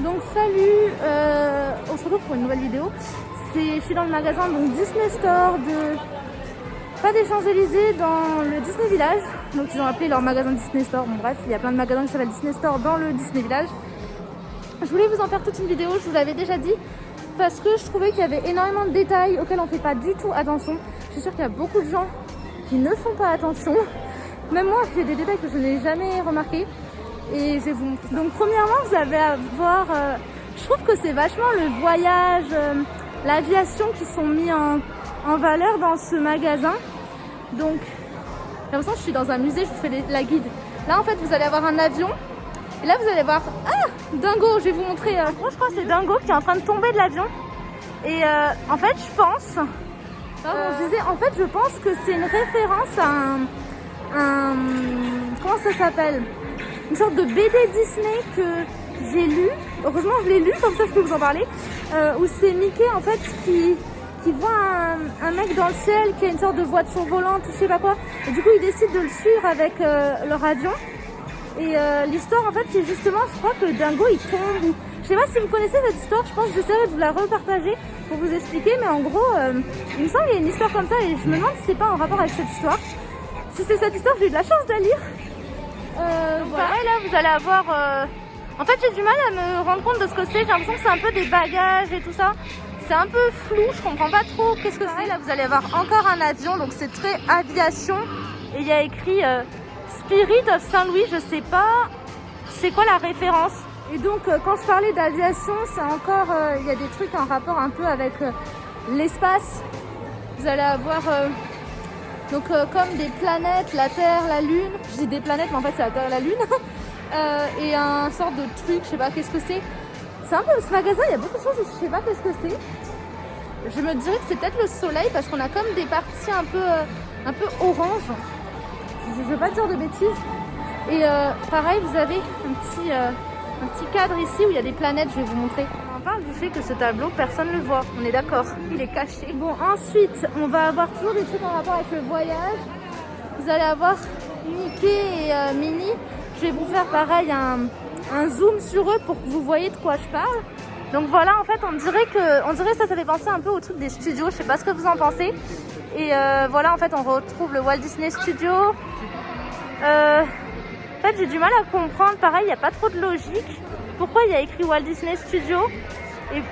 Donc salut, on se retrouve pour une nouvelle vidéo. Je suis dans le magasin donc Disney Store pas des Champs-Élysées, dans le Disney Village. Donc ils ont appelé leur magasin Disney Store. Bon bref, il y a plein de magasins qui s'appellent Disney Store dans le Disney Village. Je voulais vous en faire toute une vidéo, je vous l'avais déjà dit, parce que je trouvais qu'il y avait énormément de détails auxquels on ne fait pas du tout attention. Je suis sûre qu'il y a beaucoup de gens qui ne font pas attention. Même moi, j'ai des détails que je n'ai jamais remarqués. Et je vais vous montrer. Donc premièrement, vous allez avoir, je trouve que c'est vachement le voyage, l'aviation qui sont mis en valeur dans ce magasin. Donc j'ai l'impression que je suis dans un musée, je vous fais la guide. Là en fait vous allez avoir un avion. Et là vous allez voir, Dingo, je vais vous montrer, je crois que c'est Dingo qui est en train de tomber de l'avion. Et en fait je pense, je pense que c'est une référence à un comment ça s'appelle, une sorte de BD Disney que j'ai lu. Heureusement je l'ai lu, comme ça je peux vous en parler. Où c'est Mickey en fait qui voit un mec dans le ciel qui a une sorte de voiture volante ou je sais pas quoi. Et du coup il décide de le suivre avec leur avion. Et l'histoire en fait c'est justement, je crois que Dingo il tombe. Je sais pas si vous connaissez cette histoire, je pense que j'essaierai de vous la repartager pour vous expliquer. Mais en gros il me semble qu'il y a une histoire comme ça et je me demande si c'est pas en rapport avec cette histoire. Si c'est cette histoire, j'ai eu de la chance de la lire. Voilà. Pareil là vous allez avoir... En fait j'ai du mal à me rendre compte de ce que c'est, j'ai l'impression que c'est un peu des bagages et tout ça. C'est un peu flou, je comprends pas trop qu'est-ce que c'est. Là vous allez avoir encore un avion, donc c'est très aviation. Et il y a écrit Spirit of Saint-Louis, je sais pas c'est quoi la référence. Et donc quand je parlais d'aviation, c'est encore, il y a des trucs en rapport un peu avec l'espace. Vous allez avoir donc comme des planètes, la Terre, la Lune. Je dis des planètes mais en fait c'est la Terre et la Lune. Et un sorte de truc, je sais pas qu'est-ce que c'est. C'est un peu ce magasin, il y a beaucoup de choses, je sais pas qu'est-ce que c'est. Je me dirais que c'est peut-être le soleil parce qu'on a comme des parties un peu orange. Je veux pas dire de bêtises. Et pareil, vous avez un petit cadre ici où il y a des planètes, je vais vous montrer. On parle du fait que ce tableau, personne ne le voit, on est d'accord, il est caché. Bon, ensuite, on va avoir toujours des trucs en rapport avec le voyage. Vous allez avoir Mickey et Minnie. Je vais vous faire pareil un zoom sur eux pour que vous voyez de quoi je parle. Donc voilà, en fait on dirait que ça fait penser un peu au truc des studios, je sais pas ce que vous en pensez. Et voilà, en fait on retrouve le Walt Disney Studio. En fait j'ai du mal à comprendre, pareil il n'y a pas trop de logique. Pourquoi il y a écrit Walt Disney Studio? Et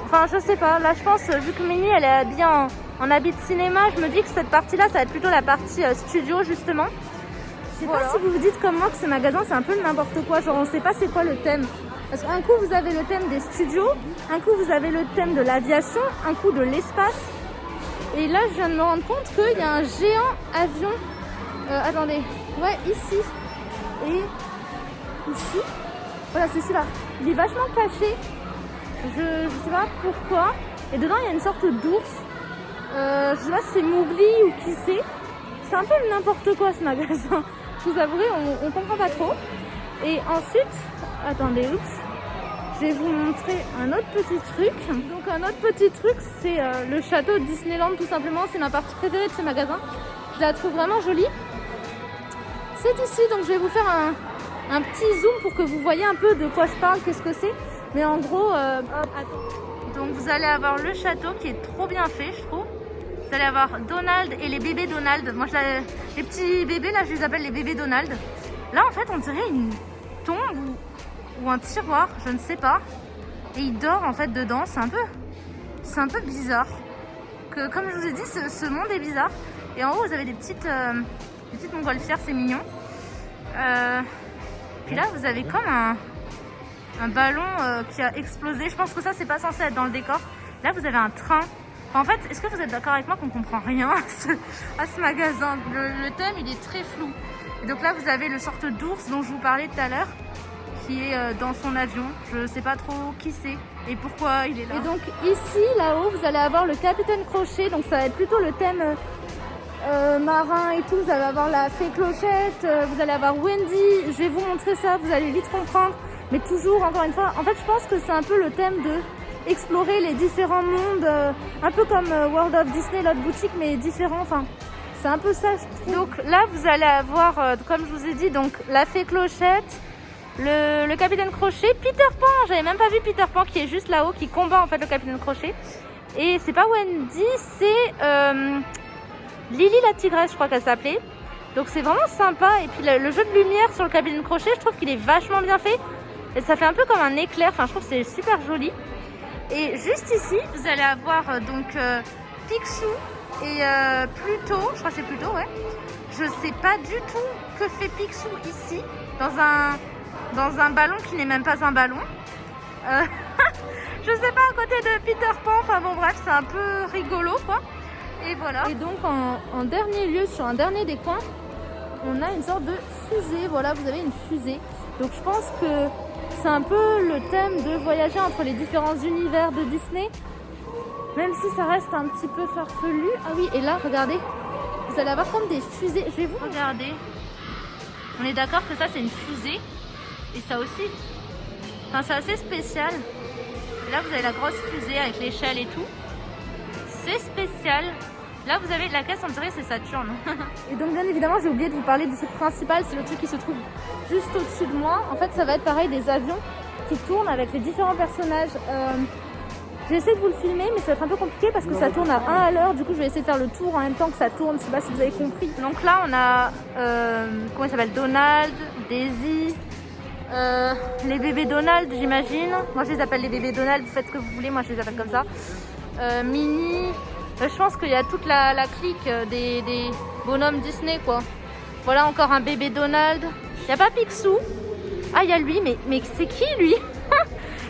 enfin je sais pas, là je pense vu que Minnie elle est habillée en habit de cinéma, je me dis que cette partie là ça va être plutôt la partie studio justement. Je sais pas si vous vous dites comme moi que ce magasin c'est un peu n'importe quoi, genre on sait pas c'est quoi le thème. Parce qu'un coup vous avez le thème des studios, un coup vous avez le thème de l'aviation, un coup de l'espace. Et là je viens de me rendre compte qu'il y a un géant avion, attendez, ouais ici et ici, voilà c'est celui-là. Il est vachement caché, je sais pas pourquoi. Et dedans il y a une sorte d'ours, je sais pas si c'est Mowgli ou qui c'est un peu n'importe quoi ce magasin. Je vous avouerai, on comprend pas trop. Et ensuite, attendez, je vais vous montrer un autre petit truc. Donc un autre petit truc, c'est le château de Disneyland tout simplement. C'est ma partie préférée de ce magasin. Je la trouve vraiment jolie. C'est ici, donc je vais vous faire un petit zoom pour que vous voyez un peu de quoi je parle, qu'est-ce que c'est. Mais en gros, donc vous allez avoir le château qui est trop bien fait, je trouve. Vous allez avoir Donald et les bébés Donald. Moi, les petits bébés, là, je les appelle les bébés Donald. Là, en fait, on dirait une tombe ou un tiroir, je ne sais pas. Et il dort, en fait, dedans. C'est un peu bizarre. Comme je vous ai dit, ce monde est bizarre. Et en haut, vous avez des petites montgolfières, c'est mignon. Puis là, vous avez comme un ballon qui a explosé. Je pense que ça, c'est pas censé être dans le décor. Là, vous avez un train. En fait, est-ce que vous êtes d'accord avec moi qu'on comprend rien à ce magasin? Le thème, il est très flou. Et donc là, vous avez le sorte d'ours dont je vous parlais tout à l'heure, qui est dans son avion. Je sais pas trop qui c'est et pourquoi il est là. Et donc ici, là-haut, vous allez avoir le Capitaine Crochet. Donc ça va être plutôt le thème marin et tout. Vous allez avoir la Fée Clochette, vous allez avoir Wendy. Je vais vous montrer ça, vous allez vite comprendre. Mais toujours, encore une fois, en fait, je pense que c'est un peu le thème de explorer les différents mondes, un peu comme World of Disney, l'autre boutique, mais différent. Enfin, c'est un peu ça, je trouve. Donc là, vous allez avoir, comme je vous ai dit, donc la Fée Clochette, le capitaine Crochet, Peter Pan, j'avais même pas vu Peter Pan qui est juste là-haut, qui combat en fait le capitaine Crochet. Et c'est pas Wendy, c'est Lily la tigresse, je crois qu'elle s'appelait. Donc c'est vraiment sympa. Et puis le jeu de lumière sur le capitaine Crochet, je trouve qu'il est vachement bien fait. Et ça fait un peu comme un éclair, enfin je trouve que c'est super joli. Et juste ici, vous allez avoir Picsou et Pluto, je crois que c'est Pluto, ouais. Je sais pas du tout que fait Picsou ici, dans un ballon qui n'est même pas un ballon. Je sais pas, à côté de Peter Pan, enfin bon bref, c'est un peu rigolo quoi. Et voilà. Et donc en dernier lieu, sur un dernier des coins, on a une sorte de fusée. Voilà, vous avez une fusée. Donc je pense que c'est un peu le thème de voyager entre les différents univers de Disney. Même si ça reste un petit peu farfelu. Ah oui, et là, regardez, vous allez avoir comme des fusées. Je vais vous regarder. On est d'accord que ça c'est une fusée. Et ça aussi. Enfin, c'est assez spécial. Et là, vous avez la grosse fusée avec l'échelle et tout. C'est spécial. Là, vous avez la caisse, on dirait c'est Saturne. Et donc, bien évidemment, j'ai oublié de vous parler du truc principal. C'est le truc qui se trouve juste au-dessus de moi. En fait, ça va être pareil, des avions qui tournent avec les différents personnages. J'ai essayé de vous le filmer, mais ça va être un peu compliqué parce que ça tourne à 1 à l'heure. Du coup, je vais essayer de faire le tour en même temps que ça tourne. Je sais pas si vous avez compris. Donc là, on a, comment il s'appelle, Donald, Daisy, les bébés Donald, j'imagine. Moi, je les appelle les bébés Donald. Vous faites ce que vous voulez. Moi, je les appelle comme ça. Minnie. Je pense qu'il y a toute la clique des bonhommes Disney, quoi. Voilà encore un bébé Donald. Il n'y a pas Picsou. Ah, il y a lui, mais c'est qui lui?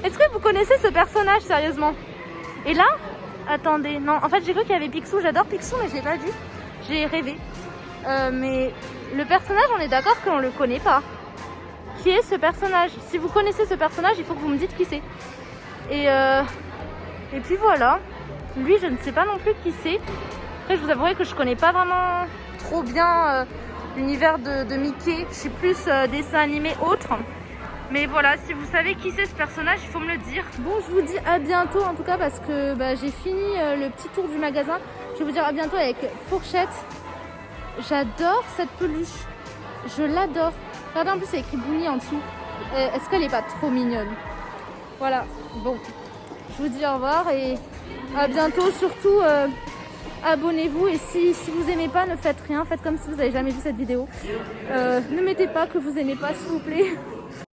Est-ce que vous connaissez ce personnage, sérieusement? Et là, attendez, non, en fait j'ai cru qu'il y avait Picsou. J'adore Picsou, mais je l'ai pas vu. J'ai rêvé. Mais le personnage, on est d'accord qu'on le connaît pas. Qui est ce personnage? Si vous connaissez ce personnage, il faut que vous me dites qui c'est. Et puis voilà. Lui, je ne sais pas non plus qui c'est. Après, je vous avouerai que je connais pas vraiment trop bien l'univers de Mickey. Je suis plus dessin animé autre. Mais voilà, si vous savez qui c'est ce personnage, il faut me le dire. Bon, je vous dis à bientôt en tout cas parce que j'ai fini le petit tour du magasin. Je vais vous dire à bientôt avec Fourchette. J'adore cette peluche. Je l'adore. Regardez, en plus, c'est écrit Bouni en dessous. Est-ce qu'elle n'est pas trop mignonne? Voilà, bon. Je vous dis au revoir et à bientôt. Surtout, abonnez-vous. Et si vous n'aimez pas, ne faites rien. Faites comme si vous n'avez jamais vu cette vidéo. Ne mettez pas que vous n'aimez pas, s'il vous plaît.